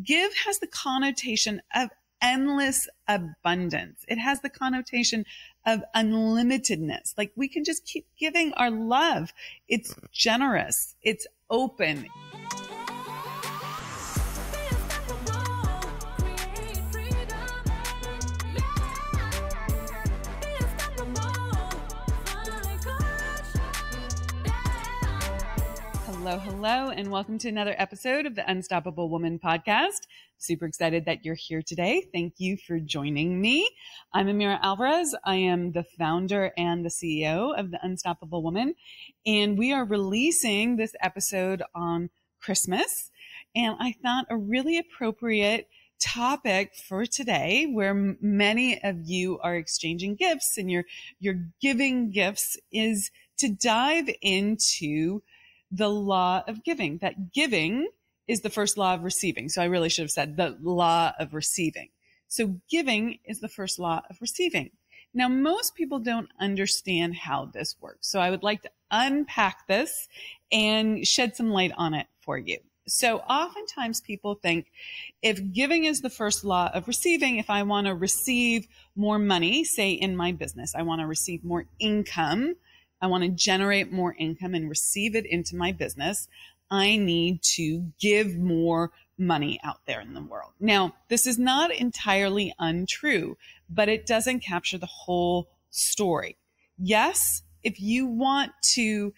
Give has the connotation of endless abundance. It has the connotation of unlimitedness. Like we can just keep giving our love. It's generous. It's open. Hello, and welcome to another episode of the Unstoppable Woman podcast. Super excited that you're here today. Thank you for joining me. I'm Amira Alvarez. I am the founder and the CEO of the Unstoppable Woman, and we are releasing this episode on Christmas. And I thought a really appropriate topic for today, where many of you are exchanging gifts and you're giving gifts, is to dive into the law of giving, that giving is the first law of receiving. So I really should have said the law of receiving. So giving is the first law of receiving. Now, most people don't understand how this works. So I would like to unpack this and shed some light on it for you. So oftentimes people think if giving is the first law of receiving, if I want to receive more money, say in my business, I want to receive more income, I want to generate more income and receive it into my business, I need to give more money out there in the world. Now, this is not entirely untrue, but it doesn't capture the whole story. Yes, if you want to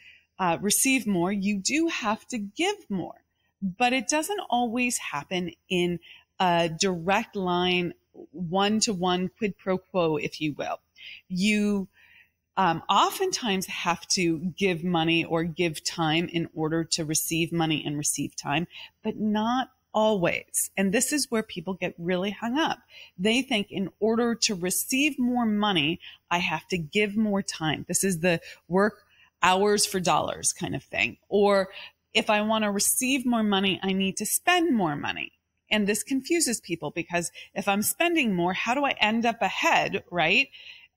receive more, you do have to give more, but it doesn't always happen in a direct line, one-to-one quid pro quo, if you will. You oftentimes have to give money or give time in order to receive money and receive time, but not always. And this is where people get really hung up. They think in order to receive more money, I have to give more time. This is the work hours for dollars kind of thing. Or if I want to receive more money, I need to spend more money. And this confuses people because if I'm spending more, how do I end up ahead, right?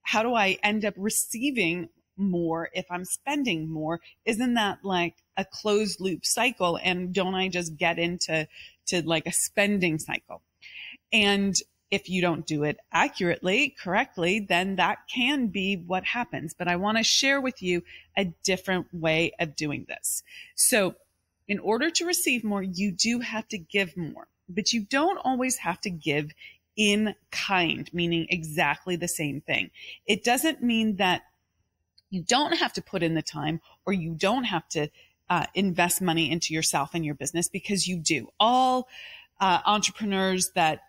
How do I end up receiving more if I'm spending more? Isn't that like a closed loop cycle? And don't I just get into like a spending cycle? And if you don't do it accurately, correctly, then that can be what happens. But I want to share with you a different way of doing this. So in order to receive more, you do have to give more, but you don't always have to give in kind, meaning exactly the same thing. It doesn't mean that you don't have to put in the time or you don't have to invest money into yourself and your business, because you do. All entrepreneurs that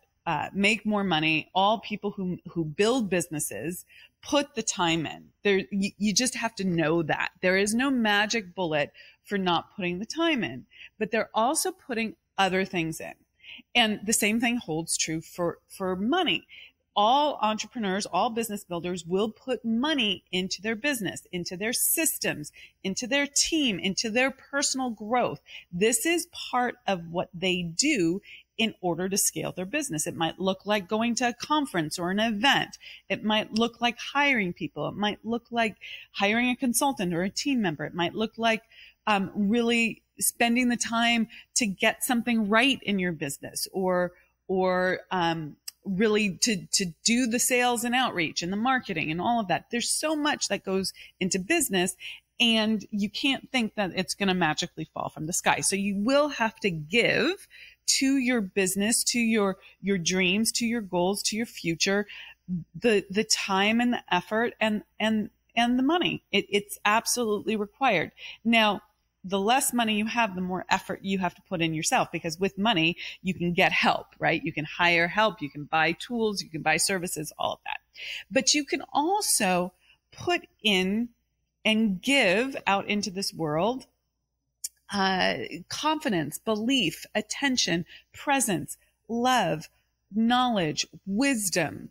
make more money, all people who build businesses, put the time in. You just have to know that. There is no magic bullet for not putting the time in, but they're also putting other things in. And the same thing holds true for money. All entrepreneurs, all business builders will put money into their business, into their systems, into their team, into their personal growth. This is part of what they do in order to scale their business. It might look like going to a conference or an event. It might look like hiring people. It might look like hiring a consultant or a team member. It might look like really spending the time to get something right in your business, or really to do the sales and outreach and the marketing and all of that. There's so much that goes into business, and you can't think that it's going to magically fall from the sky. So you will have to give to your business, to your dreams, to your goals, to your future, the time and the effort and the money. It's absolutely required. Now, the less money you have, the more effort you have to put in yourself, because with money, you can get help, right? You can hire help, you can buy tools, you can buy services, all of that. But you can also put in and give out into this world confidence, belief, attention, presence, love, knowledge, wisdom,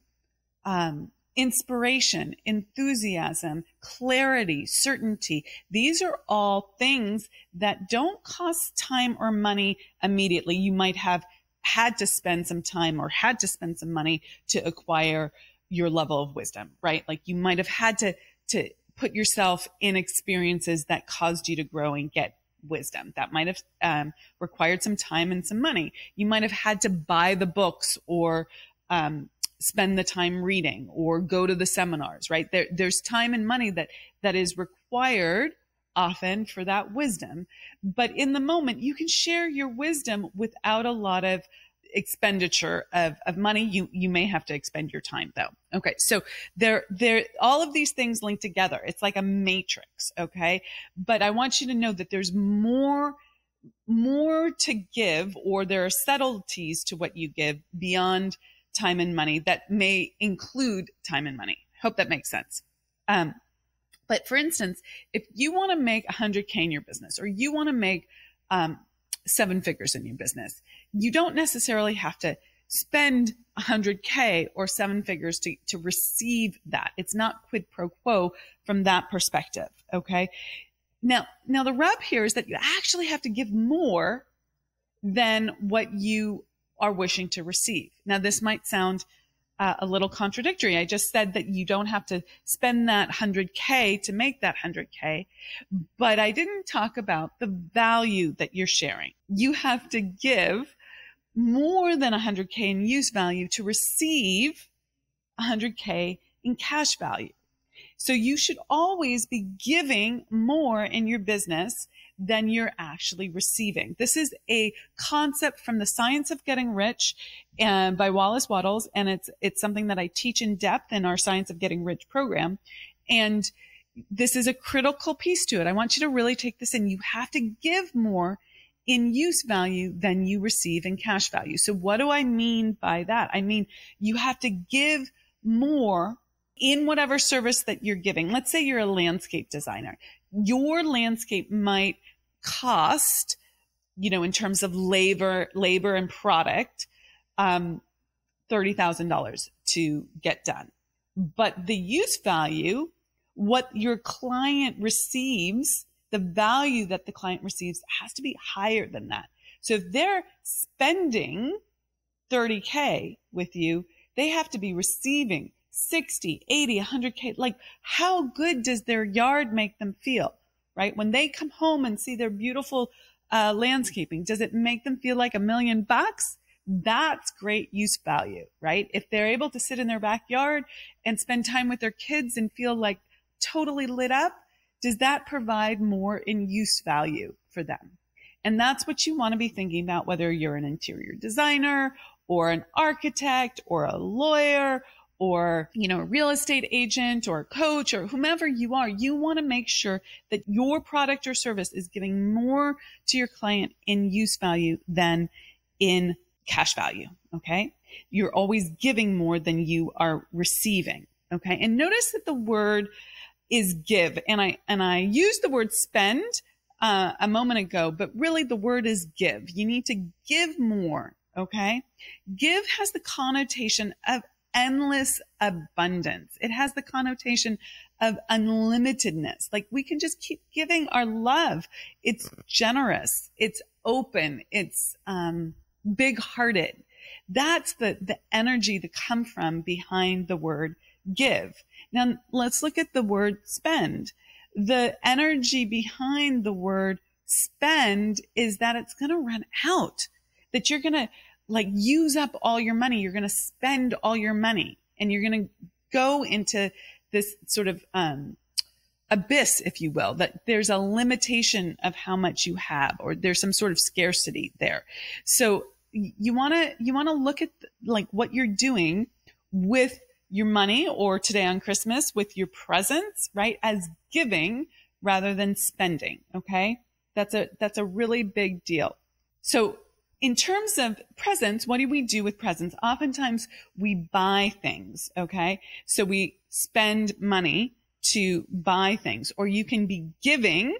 inspiration, enthusiasm, clarity, certainty. These are all things that don't cost time or money immediately. You might have had to spend some time or had to spend some money to acquire your level of wisdom, right? Like you might have had to put yourself in experiences that caused you to grow and get wisdom. That might have required some time and some money. You might have had to buy the books or spend the time reading or go to the seminars, right? There's time and money that is required often for that wisdom. But in the moment, you can share your wisdom without a lot of expenditure of money. You may have to expend your time though. Okay. So there, all of these things link together. It's like a matrix. Okay. But I want you to know that there's more to give, or there are subtleties to what you give beyond time and money that may include time and money. Hope that makes sense. But for instance, if you want to make 100K in your business, or you want to make 7 figures in your business, you don't necessarily have to spend 100K or 7 figures to receive that. It's not quid pro quo from that perspective. Okay. Now the rub here is that you actually have to give more than what you are wishing to receive. Now, this might sound a little contradictory. I just said that you don't have to spend that 100K to make that 100K, but I didn't talk about the value that you're sharing. You have to give more than 100K in use value to receive 100K in cash value. So you should always be giving more in your business than you're actually receiving. This is a concept from The Science of Getting Rich and by Wallace Wattles. And it's something that I teach in depth in our Science of Getting Rich program. And this is a critical piece to it. I want you to really take this in. You have to give more in use value than you receive in cash value. So what do I mean by that? I mean, you have to give more in whatever service that you're giving. Let's say you're a landscape designer. Your landscape might cost, in terms of labor and product, $30,000 to get done. But the use value, what your client receives, the value that the client receives has to be higher than that. So if they're spending 30K with you, they have to be receiving 60, 80, 100K. Like, how good does their yard make them feel, right? When they come home and see their beautiful landscaping, does it make them feel like $1 million? That's great use value, right? If they're able to sit in their backyard and spend time with their kids and feel like totally lit up, does that provide more in use value for them? And that's what you want to be thinking about, whether you're an interior designer or an architect or a lawyer or, a real estate agent or a coach or whomever you are. You want to make sure that your product or service is giving more to your client in use value than in cash value. Okay. You're always giving more than you are receiving. Okay. And notice that the word is give. And I used the word spend a moment ago, but really the word is give. You need to give more. Okay. Give has the connotation of endless abundance. It has the connotation of unlimitedness. Like, we can just keep giving our love. It's generous. It's open. It's big-hearted. That's the energy that come from behind the word give. Now, let's look at the word spend. The energy behind the word spend is that it's going to run out, that you're going to use up all your money. You're going to spend all your money, and you're going to go into this sort of abyss, if you will, that there's a limitation of how much you have, or there's some sort of scarcity there. So you want to look at what you're doing with your money, or today on Christmas with your presents, right? As giving rather than spending. Okay. That's a really big deal. So in terms of presents, what do we do with presents? Oftentimes we buy things. Okay. So we spend money to buy things, or you can be giving,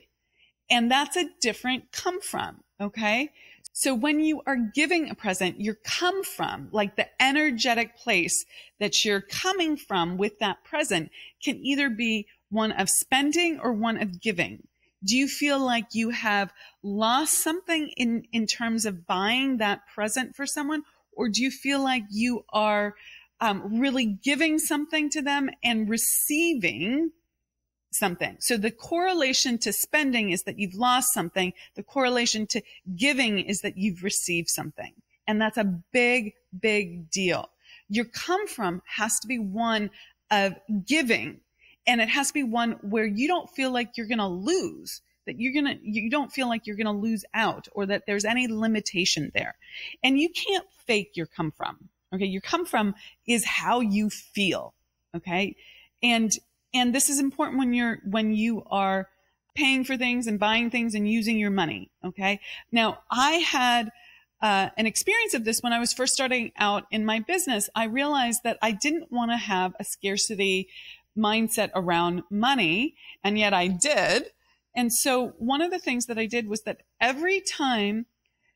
and that's a different come from. Okay. So when you are giving a present, your come from, like the energetic place that you're coming from with that present, can either be one of spending or one of giving. Do you feel like you have lost something in terms of buying that present for someone? Or do you feel like you are really giving something to them and receiving something. So the correlation to spending is that you've lost something. The correlation to giving is that you've received something. And that's a big, big deal. Your come from has to be one of giving, and it has to be one where you don't feel like you're going to lose, that you don't feel like you're going to lose out, or that there's any limitation there. And you can't fake your come from. Okay. Your come from is how you feel. Okay. And this is important when you are paying for things and buying things and using your money. Okay. Now I had an experience of this when I was first starting out in my business. I realized that I didn't want to have a scarcity mindset around money, and yet I did. And so one of the things that I did was that every time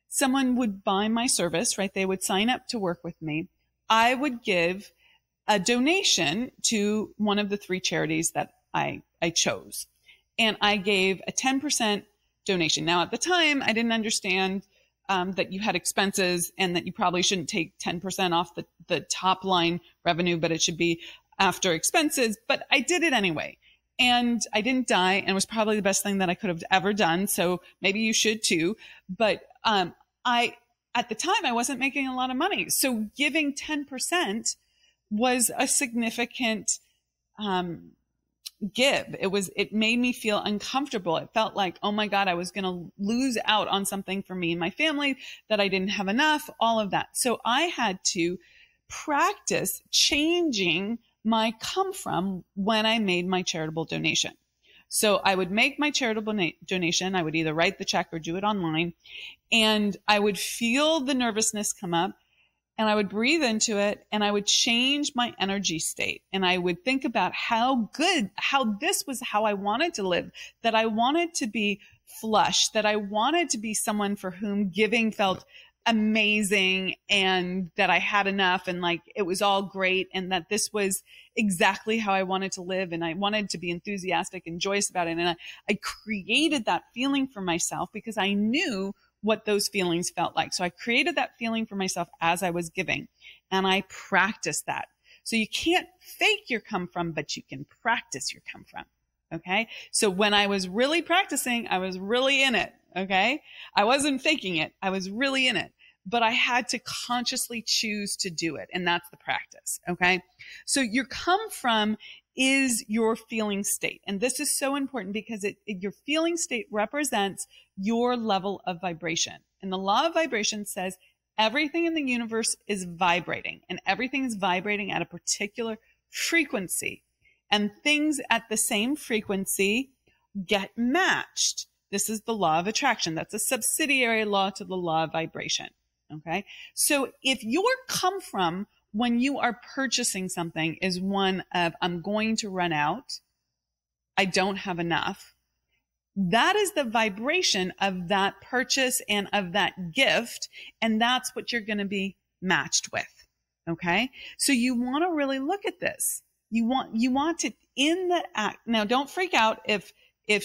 someone would buy my service, right, they would sign up to work with me, I would give a donation to one of the 3 charities that I chose. And I gave a 10% donation. Now, at the time, I didn't understand that you had expenses and that you probably shouldn't take 10% off the top line revenue, but it should be after expenses. But I did it anyway. And I didn't die, and it was probably the best thing that I could have ever done. So maybe you should too. But at the time, I wasn't making a lot of money. So giving 10% was a significant give. It made me feel uncomfortable. It felt like, oh my God, I was going to lose out on something for me and my family, that I didn't have enough, all of that. So I had to practice changing my come from when I made my charitable donation. So I would make my charitable donation. I would either write the check or do it online. And I would feel the nervousness come up, and I would breathe into it, and I would change my energy state. And I would think about how this was how I wanted to live, that I wanted to be flush, that I wanted to be someone for whom giving felt amazing, and that I had enough, and like it was all great, and that this was exactly how I wanted to live, and I wanted to be enthusiastic and joyous about it. And I created that feeling for myself because I knew what those feelings felt like. So I created that feeling for myself as I was giving, and I practiced that. So you can't fake your come from, but you can practice your come from. Okay. So when I was really practicing, I was really in it. Okay. I wasn't faking it. I was really in it, but I had to consciously choose to do it. And that's the practice. Okay. So your come from is your feeling state. And this is so important because your feeling state represents your level of vibration. And the law of vibration says everything in the universe is vibrating, and everything is vibrating at a particular frequency, and things at the same frequency get matched. This is the law of attraction. That's a subsidiary law to the law of vibration. Okay. So if your come from when you are purchasing something is one of, I'm going to run out, I don't have enough, that is the vibration of that purchase and of that gift. And that's what you're going to be matched with. Okay. So you want to really look at this. You want to in the act. Now, don't freak out if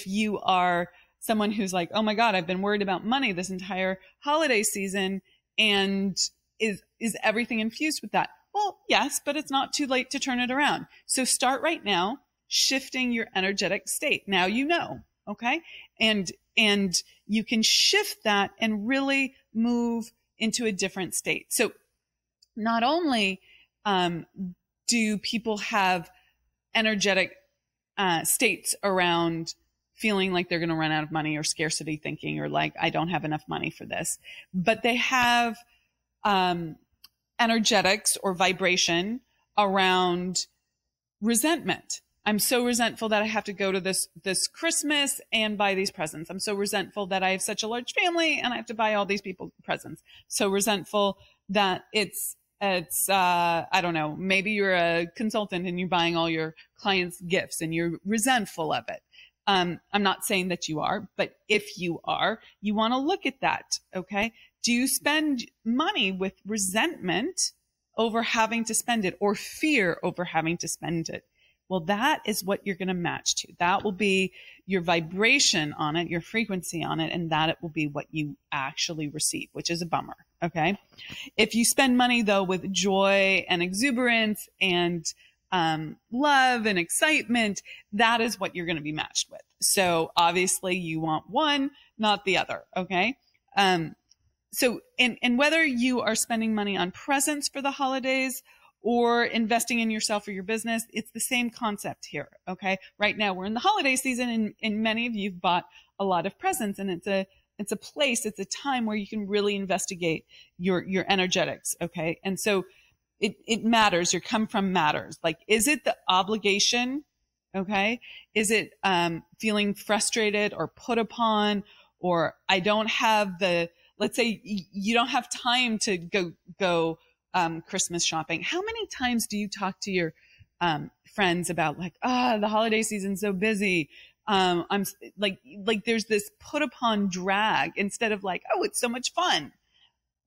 you are someone who's like, oh my God, I've been worried about money this entire holiday season, and is everything infused with that? Well, yes, but it's not too late to turn it around. So start right now, shifting your energetic state. Now you know, okay? And you can shift that and really move into a different state. So not only do people have energetic states around feeling like they're going to run out of money, or scarcity thinking, or like, I don't have enough money for this, but they have energetics or vibration around resentment. I'm so resentful that I have to go to this Christmas and buy these presents. I'm so resentful that I have such a large family and I have to buy all these people presents. So resentful that it's I don't know, maybe you're a consultant and you're buying all your clients gifts and you're resentful of it. I'm not saying that you are, but if you are, you want to look at that. Okay. Do you spend money with resentment over having to spend it, or fear over having to spend it? Well, that is what you're going to match to. That will be your vibration on it, your frequency on it, and that it will be what you actually receive, which is a bummer. Okay. If you spend money though with joy and exuberance and love and excitement, that is what you're going to be matched with. So obviously you want one, not the other. Okay. So, and whether you are spending money on presents for the holidays or investing in yourself or your business, it's the same concept here. Okay. Right now we're in the holiday season, and many of you've bought a lot of presents, and it's a place, it's a time where you can really investigate your energetics. Okay. And so it matters. Your come from matters. Like, is it the obligation? Okay. Is it, feeling frustrated or put upon, or I don't have let's say you don't have time to go Christmas shopping. How many times do you talk to your, friends about like, the holiday season's so busy. I'm like there's this put upon drag instead of like, oh, it's so much fun.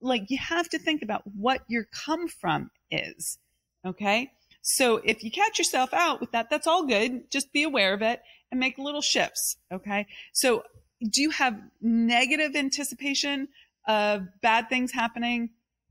Like, you have to think about what your come from is. Okay. So if you catch yourself out with that, that's all good. Just be aware of it and make little shifts. Okay. So do you have negative anticipation of bad things happening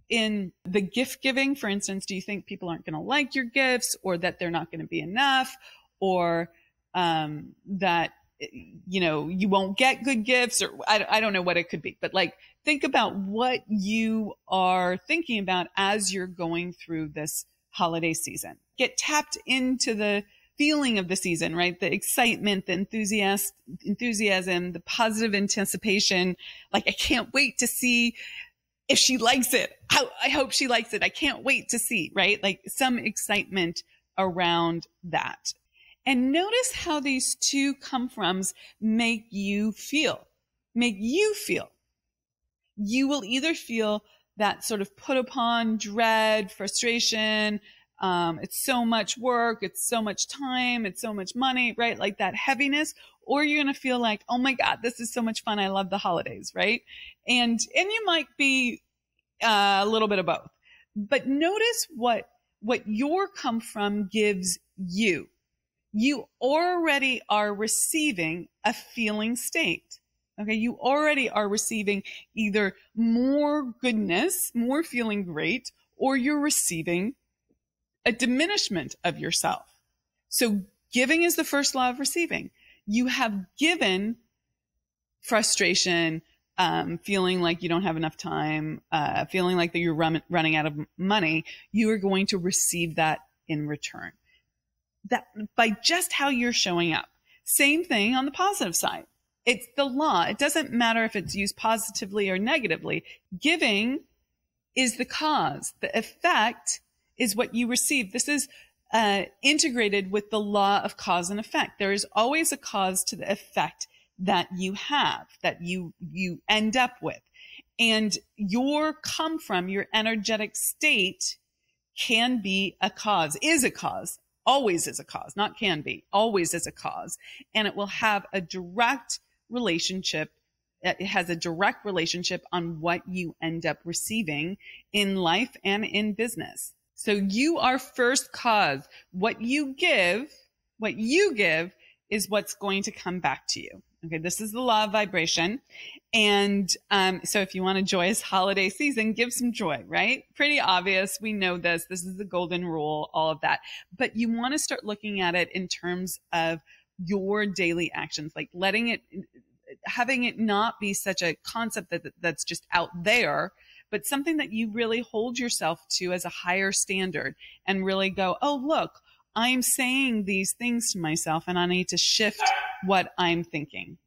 in the gift giving? For instance, do you think people aren't going to like your gifts, or that they're not going to be enough, or that, you know, you won't get good gifts, or I don't know what it could be, but like, think about what you are thinking about as you're going through this holiday season. Get tapped into the feeling of the season, right? The excitement, the enthusiasm, the positive anticipation. Like, I can't wait to see if she likes it. I hope she likes it. I can't wait to see, right? Like, some excitement around that. And notice how these two come froms make you feel. You will either feel that sort of put upon dread, frustration. It's so much work. It's so much time. It's so much money, right? Like that heaviness. Or you're going to feel like, oh my God, this is so much fun. I love the holidays, right? And you might be a little bit of both. But notice what your come from gives you. You already are receiving a feeling state. Okay. You already are receiving either more goodness, more feeling great, or you're receiving a diminishment of yourself. So giving is the first law of receiving. You have given frustration, feeling like you don't have enough time, feeling like that you're running out of money. You are going to receive that in return. That by just how you're showing up. Same thing on the positive side. It's the law. It doesn't matter if it's used positively or negatively. Giving is the cause. The effect is what you receive. This is integrated with the law of cause and effect. There is always a cause to the effect that you have, that you end up with. And your come from, your energetic state can be a cause, is a cause. Always is a cause, not can be, always is a cause. And it will have a direct relationship. It has a direct relationship on what you end up receiving in life and in business. So you are first cause. What you give is what's going to come back to you. Okay, this is the law of vibration. And so if you want a joyous holiday season, give some joy, right? Pretty obvious. We know this. This is the golden rule, all of that. But you want to start looking at it in terms of your daily actions, like having it not be such a concept that's just out there, but something that you really hold yourself to as a higher standard and really go, oh, look, I'm saying these things to myself and I need to shift what I'm thinking.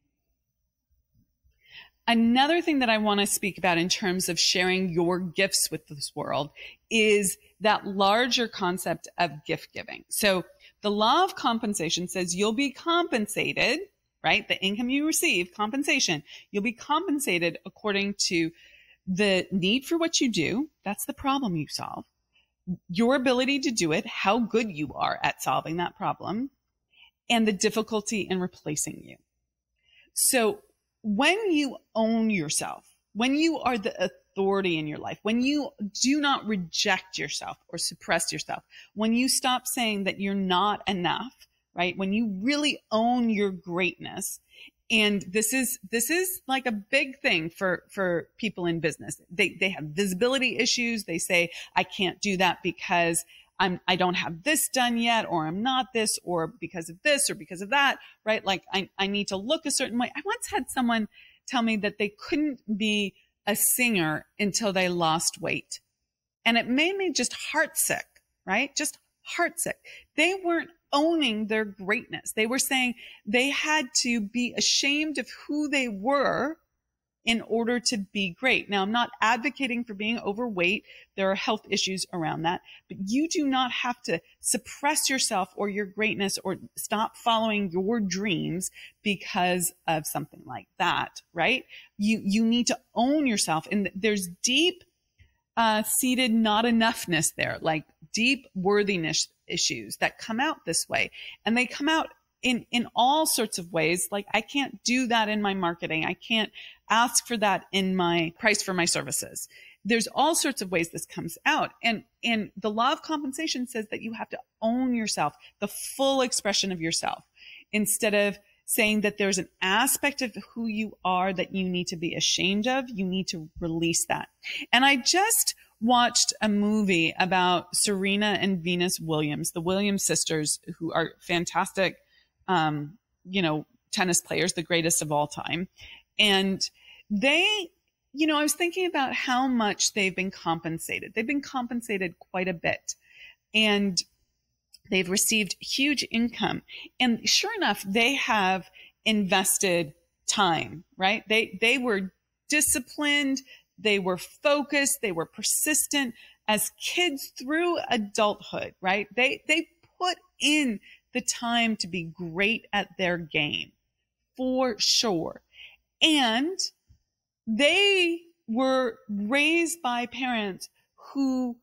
Another thing that I want to speak about in terms of sharing your gifts with this world is that larger concept of gift giving. So the law of compensation says you'll be compensated, right? The income you receive, compensation, you'll be compensated according to the need for what you do. That's the problem you solve. Your ability to do it, how good you are at solving that problem, and the difficulty in replacing you. So when you own yourself, when you are the authority in your life, when you do not reject yourself or suppress yourself, when you stop saying that you're not enough, right? When you really own your greatness. And this is like a big thing for people in business. They have visibility issues. They say, I can't do that because I don't have this done yet, or I'm not this, or because of this, or because of that, right? Like I need to look a certain way. I once had someone tell me that they couldn't be a singer until they lost weight. And it made me just heartsick, right? Just heartsick. They weren't owning their greatness. They were saying they had to be ashamed of who they were in order to be great. Now, I'm not advocating for being overweight. There are health issues around that, but you do not have to suppress yourself or your greatness or stop following your dreams because of something like that, right? You need to own yourself. And there's deep seated not enoughness there, like deep worthiness issues that come out this way. And they come out in all sorts of ways. Like I can't do that in my marketing. I can't ask for that in my price for my services. There's all sorts of ways this comes out. And the law of compensation says that you have to own yourself, the full expression of yourself, instead of saying that there's an aspect of who you are that you need to be ashamed of. You need to release that. And I just watched a movie about Serena and Venus Williams, the Williams sisters, who are fantastic, tennis players, the greatest of all time. And they, I was thinking about how much they've been compensated. They've been compensated quite a bit. And they've received huge income. And sure enough, they have invested time, right? They were disciplined. They were focused. They were persistent as kids through adulthood, right? They put in the time to be great at their game, for sure. And they were raised by parents who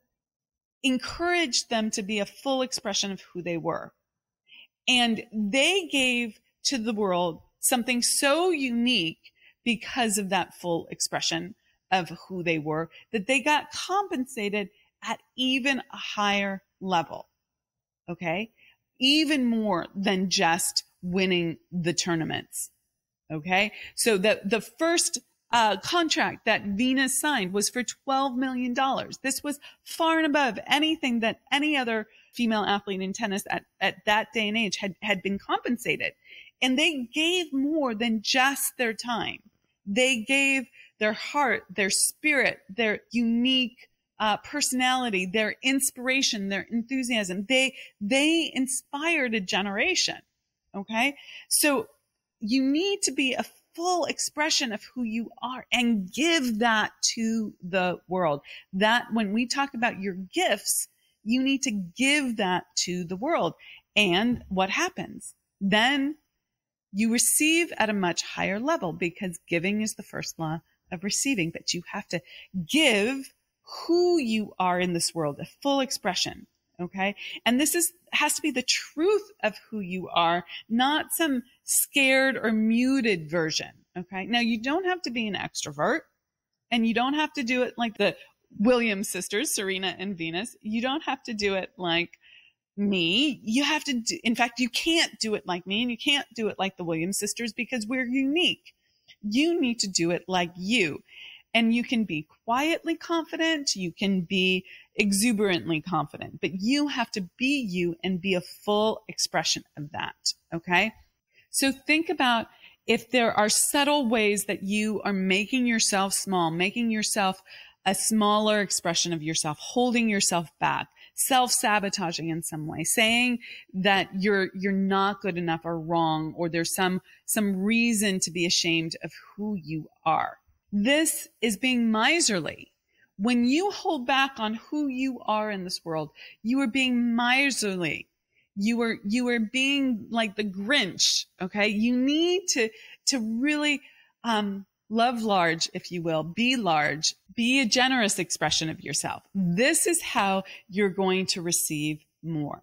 encouraged them to be a full expression of who they were. And they gave to the world something so unique because of that full expression of who they were, that they got compensated at even a higher level. Okay? Even more than just winning the tournaments. Okay? So the first contract that Venus signed was for $12 million. This was far and above anything that any other female athlete in tennis at that day and age had been compensated. And they gave more than just their time. They gave their heart, their spirit, their unique personality, their inspiration, their enthusiasm. They inspired a generation. Okay? So you need to be a full expression of who you are and give that to the world. That when we talk about your gifts, you need to give that to the world. And what happens? Then you receive at a much higher level, because giving is the first law of receiving, but you have to give who you are in this world, a full expression. Okay. And this has to be the truth of who you are, not some scared or muted version. Okay. Now you don't have to be an extrovert, and you don't have to do it like the Williams sisters, Serena and Venus. You don't have to do it like me. You have to in fact, you can't do it like me, and you can't do it like the Williams sisters, because we're unique. You need to do it like you. And you can be quietly confident. You can be exuberantly confident, but you have to be you and be a full expression of that. Okay. So think about if there are subtle ways that you are making yourself small, making yourself a smaller expression of yourself, holding yourself back, self-sabotaging in some way, saying that you're not good enough or wrong, or there's some reason to be ashamed of who you are. This is being miserly. When you hold back on who you are in this world, you are being miserly. You are being like the Grinch. Okay. You need to really, love large, if you will, be large, be a generous expression of yourself. This is how you're going to receive more.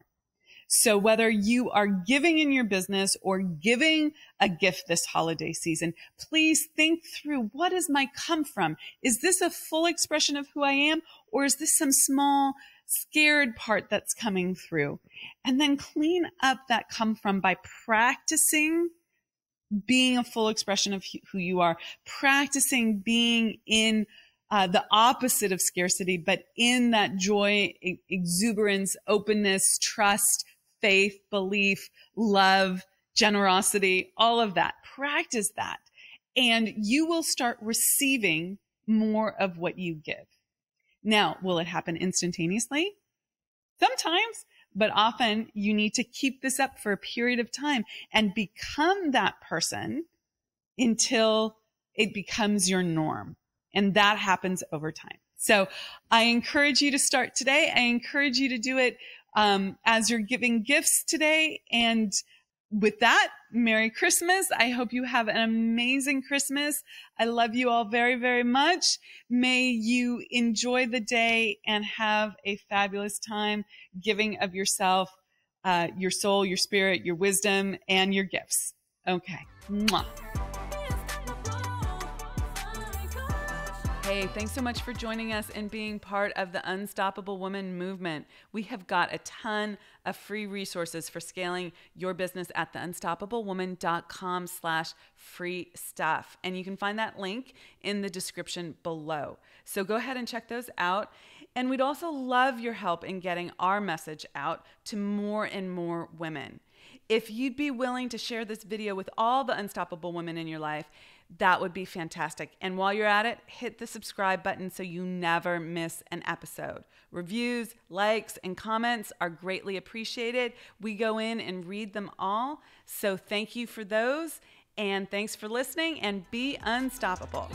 So whether you are giving in your business or giving a gift this holiday season, please think through, what does my come from? Is this a full expression of who I am, or is this some small scared part that's coming through? And then clean up that come from by practicing being a full expression of who you are, practicing being in the opposite of scarcity, but in that joy, exuberance, openness, trust, faith, belief, love, generosity, all of that. Practice that. And you will start receiving more of what you give. Now, will it happen instantaneously? Sometimes, but often you need to keep this up for a period of time and become that person until it becomes your norm. And that happens over time. So I encourage you to start today. I encourage you to do it as you're giving gifts today. And with that, Merry Christmas. I hope you have an amazing Christmas. I love you all very, very much. May you enjoy the day and have a fabulous time giving of yourself, your soul, your spirit, your wisdom, and your gifts. Okay. Mwah. Hey, thanks so much for joining us and being part of the Unstoppable Woman movement. We have got a ton of free resources for scaling your business at theunstoppablewoman.com/free stuff. And you can find that link in the description below. So go ahead and check those out. And we'd also love your help in getting our message out to more and more women. If you'd be willing to share this video with all the unstoppable women in your life, that would be fantastic. And while you're at it, hit the subscribe button so you never miss an episode. Reviews, likes, and comments are greatly appreciated. We go in and read them all. So thank you for those. And thanks for listening, and be unstoppable.